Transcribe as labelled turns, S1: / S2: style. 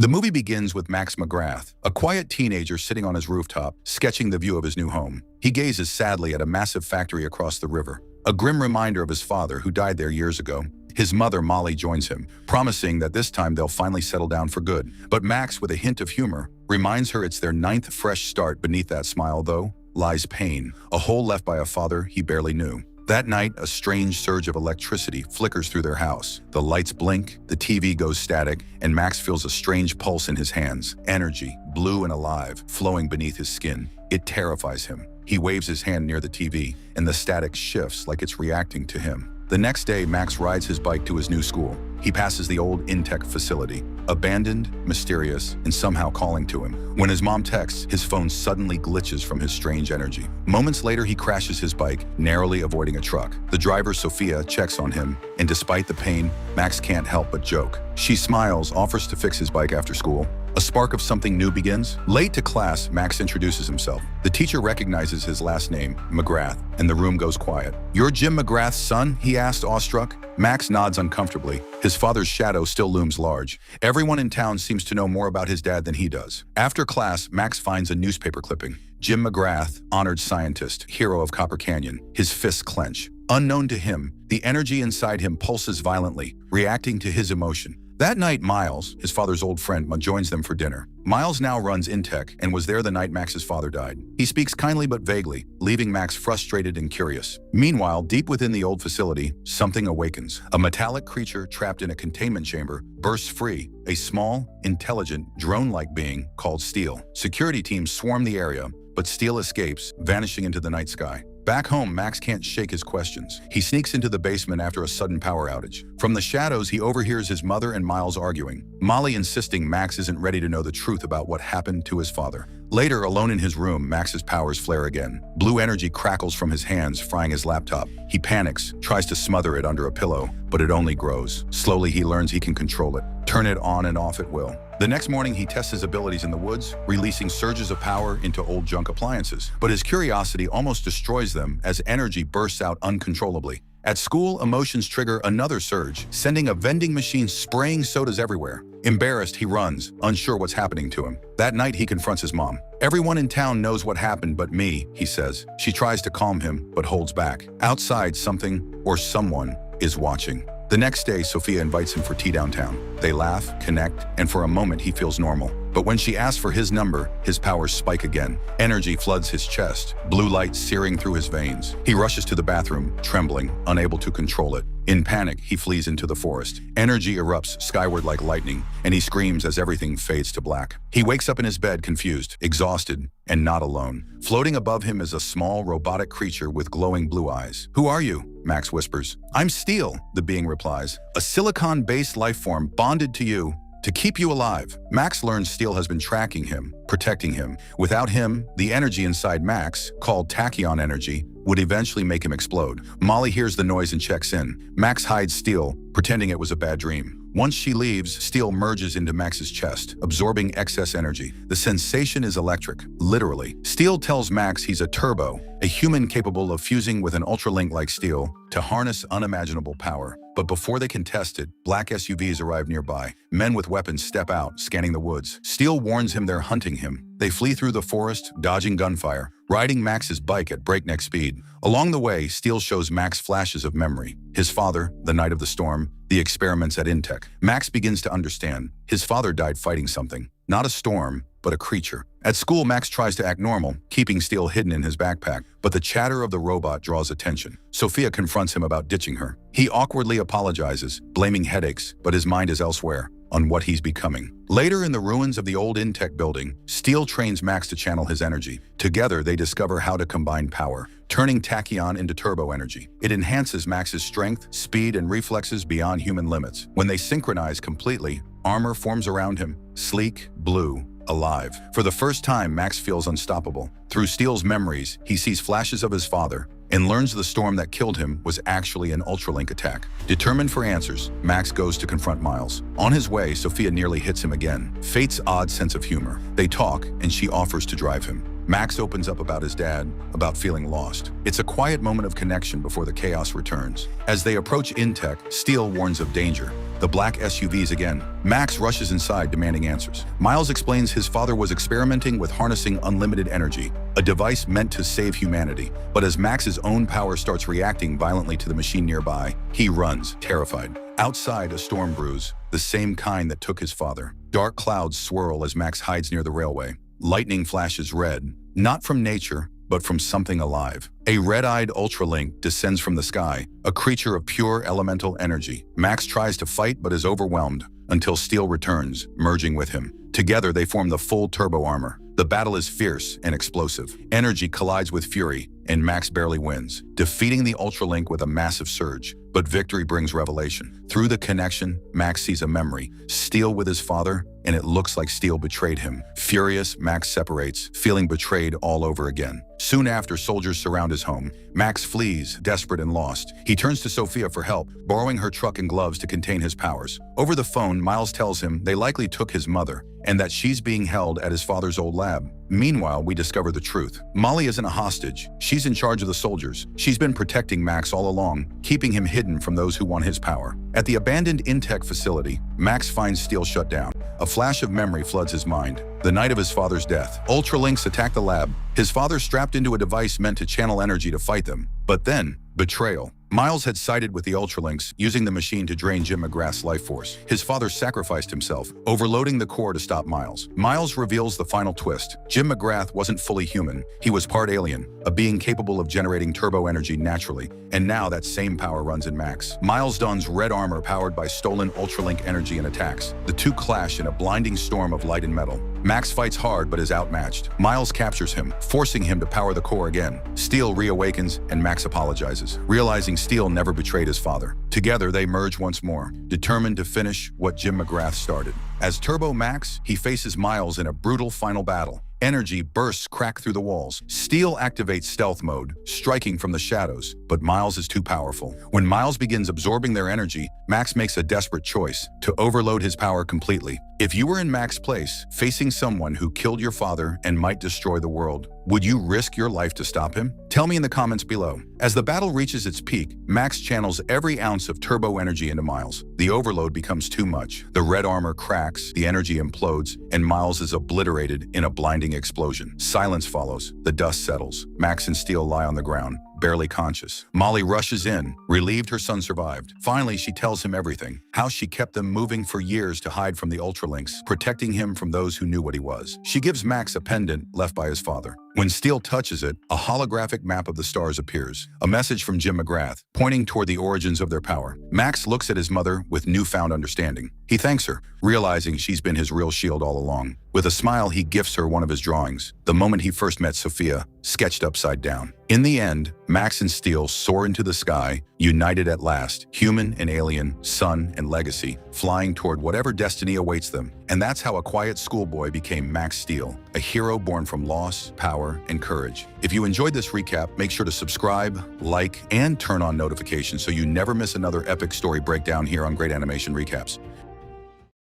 S1: The movie begins with Max McGrath, a quiet teenager sitting on his rooftop, sketching the view of his new home. He gazes sadly at a massive factory across the river, a grim reminder of his father who died there years ago. His mother, Molly, joins him, promising that this time they'll finally settle down for good. But Max, with a hint of humor, reminds her it's their 9th fresh start. Beneath that smile, though, lies pain, a hole left by a father he barely knew. That night, a strange surge of electricity flickers through their house. The lights blink, the TV goes static, and Max feels a strange pulse in his hands. Energy, blue and alive, flowing beneath his skin. It terrifies him. He waves his hand near the TV, and the static shifts like it's reacting to him. The next day, Max rides his bike to his new school. He passes the old Intech facility, abandoned, mysterious, and somehow calling to him. When his mom texts, his phone suddenly glitches from his strange energy. Moments later, he crashes his bike, narrowly avoiding a truck. The driver, Sophia, checks on him, and despite the pain, Max can't help but joke. She smiles, offers to fix his bike after school. A spark of something new begins. Late to class, Max introduces himself. The teacher recognizes his last name, McGrath, and the room goes quiet. "You're Jim McGrath's son?" he asked, awestruck. Max nods uncomfortably. His father's shadow still looms large. Everyone in town seems to know more about his dad than he does. After class, Max finds a newspaper clipping. Jim McGrath, honored scientist, hero of Copper Canyon. His fists clench. Unknown to him, the energy inside him pulses violently, reacting to his emotion. That night, Miles, his father's old friend, joins them for dinner. Miles now runs Intech and was there the night Max's father died. He speaks kindly but vaguely, leaving Max frustrated and curious. Meanwhile, deep within the old facility, something awakens. A metallic creature trapped in a containment chamber bursts free, a small, intelligent, drone-like being called Steel. Security teams swarm the area, but Steel escapes, vanishing into the night sky. Back home, Max can't shake his questions. He sneaks into the basement after a sudden power outage. From the shadows, he overhears his mother and Miles arguing, Molly insisting Max isn't ready to know the truth about what happened to his father. Later, alone in his room, Max's powers flare again. Blue energy crackles from his hands, frying his laptop. He panics, tries to smother it under a pillow, but it only grows. Slowly, he learns he can control it, turn it on and off at will. The next morning, he tests his abilities in the woods, releasing surges of power into old junk appliances. But his curiosity almost destroys them as energy bursts out uncontrollably. At school, emotions trigger another surge, sending a vending machine spraying sodas everywhere. Embarrassed, he runs, unsure what's happening to him. That night, he confronts his mom. "Everyone in town knows what happened but me," he says. She tries to calm him, but holds back. Outside, something or someone is watching. The next day, Sophia invites him for tea downtown. They laugh, connect, and for a moment he feels normal. But when she asks for his number, his powers spike again. Energy floods his chest, blue light searing through his veins. He rushes to the bathroom, trembling, unable to control it. In panic, he flees into the forest. Energy erupts skyward like lightning, and he screams as everything fades to black. He wakes up in his bed, confused, exhausted, and not alone. Floating above him is a small, robotic creature with glowing blue eyes. "Who are you?" Max whispers. "I'm Steel," the being replies. "A silicon-based life form bonded to you to keep you alive." Max learns Steel has been tracking him, protecting him. Without him, the energy inside Max, called tachyon energy, would eventually make him explode. Molly hears the noise and checks in. Max hides Steel, pretending it was a bad dream. Once she leaves, Steel merges into Max's chest, absorbing excess energy. The sensation is electric, literally. Steel tells Max he's a turbo, a human capable of fusing with an ultralink like Steel to harness unimaginable power. But before they can test it, black SUVs arrive nearby. Men with weapons step out, scanning the woods. Steel warns him they're hunting him. They flee through the forest, dodging gunfire, riding Max's bike at breakneck speed. Along the way, Steel shows Max flashes of memory. His father, the night of the storm, the experiments at Intech. Max begins to understand. His father died fighting something. Not a storm, but a creature. At school, Max tries to act normal, keeping Steel hidden in his backpack, but the chatter of the robot draws attention. Sophia confronts him about ditching her. He awkwardly apologizes, blaming headaches, but his mind is elsewhere, on what he's becoming. Later, in the ruins of the old Intech building, Steel trains Max to channel his energy. Together, they discover how to combine power, turning tachyon into turbo energy. It enhances Max's strength, speed, and reflexes beyond human limits. When they synchronize completely, armor forms around him, sleek, blue, alive. For the first time, Max feels unstoppable. Through Steel's memories, he sees flashes of his father and learns the storm that killed him was actually an ultralink attack. Determined for answers, Max goes to confront Miles. On his way, Sophia nearly hits him again. Fate's odd sense of humor. They talk, and she offers to drive him. Max opens up about his dad, about feeling lost. It's a quiet moment of connection before the chaos returns. As they approach Intech, Steele warns of danger. The black SUVs again. Max rushes inside, demanding answers. Miles explains his father was experimenting with harnessing unlimited energy, a device meant to save humanity. But as Max's own power starts reacting violently to the machine nearby, he runs, terrified. Outside, a storm brews, the same kind that took his father. Dark clouds swirl as Max hides near the railway. Lightning flashes red, not from nature, but from something alive. A red-eyed Ultralink descends from the sky, a creature of pure elemental energy. Max tries to fight but is overwhelmed until Steele returns, merging with him. Together they form the full turbo armor. The battle is fierce and explosive. Energy collides with fury, and Max barely wins, defeating the Ultralink with a massive surge. But victory brings revelation. Through the connection, Max sees a memory, Steele with his father, and it looks like Steele betrayed him. Furious, Max separates, feeling betrayed all over again. Soon after, soldiers surround his home. Max flees, desperate and lost. He turns to Sophia for help, borrowing her truck and gloves to contain his powers. Over the phone, Miles tells him they likely took his mother, and that she's being held at his father's old lab. Meanwhile, we discover the truth. Molly isn't a hostage. She's in charge of the soldiers. She's been protecting Max all along, keeping him hidden from those who want his power. At the abandoned Intech facility, Max finds Steele shut down. A flash of memory floods his mind. The night of his father's death, Ultralinks attack the lab. His father strapped into a device meant to channel energy to fight them. But then, betrayal. Miles had sided with the Ultralinks, using the machine to drain Jim McGrath's life force. His father sacrificed himself, overloading the core to stop Miles. Miles reveals the final twist. Jim McGrath wasn't fully human. He was part alien, a being capable of generating turbo energy naturally. And now that same power runs in Max. Miles dons red armor powered by stolen Ultralink energy and attacks. The two clash in a blinding storm of light and metal. Max fights hard but is outmatched. Miles captures him, forcing him to power the core again. Steele reawakens and Max apologizes, realizing Steele never betrayed his father. Together, they merge once more, determined to finish what Jim McGrath started. As Turbo Max, he faces Miles in a brutal final battle. Energy bursts crack through the walls. Steele activates stealth mode, striking from the shadows, but Miles is too powerful. When Miles begins absorbing their energy, Max makes a desperate choice to overload his power completely. If you were in Max's place, facing someone who killed your father and might destroy the world, would you risk your life to stop him? Tell me in the comments below. As the battle reaches its peak, Max channels every ounce of turbo energy into Miles. The overload becomes too much. The red armor cracks, the energy implodes, and Miles is obliterated in a blinding explosion. Silence follows. The dust settles. Max and Steele lie on the ground, barely conscious. Molly rushes in, relieved her son survived. Finally, she tells him everything. How she kept them moving for years to hide from the Ultralinks, protecting him from those who knew what he was. She gives Max a pendant left by his father. When Steele touches it, a holographic map of the stars appears, a message from Jim McGrath, pointing toward the origins of their power. Max looks at his mother with newfound understanding. He thanks her, realizing she's been his real shield all along. With a smile, he gifts her one of his drawings, the moment he first met Sophia, sketched upside down. In the end, Max and Steele soar into the sky, united at last, human and alien, son and legacy, flying toward whatever destiny awaits them. And that's how a quiet schoolboy became Max Steele, a hero born from loss, power, and courage. If you enjoyed this recap, make sure to subscribe, like, and turn on notifications so you never miss another epic story breakdown here on Great Animation Recaps.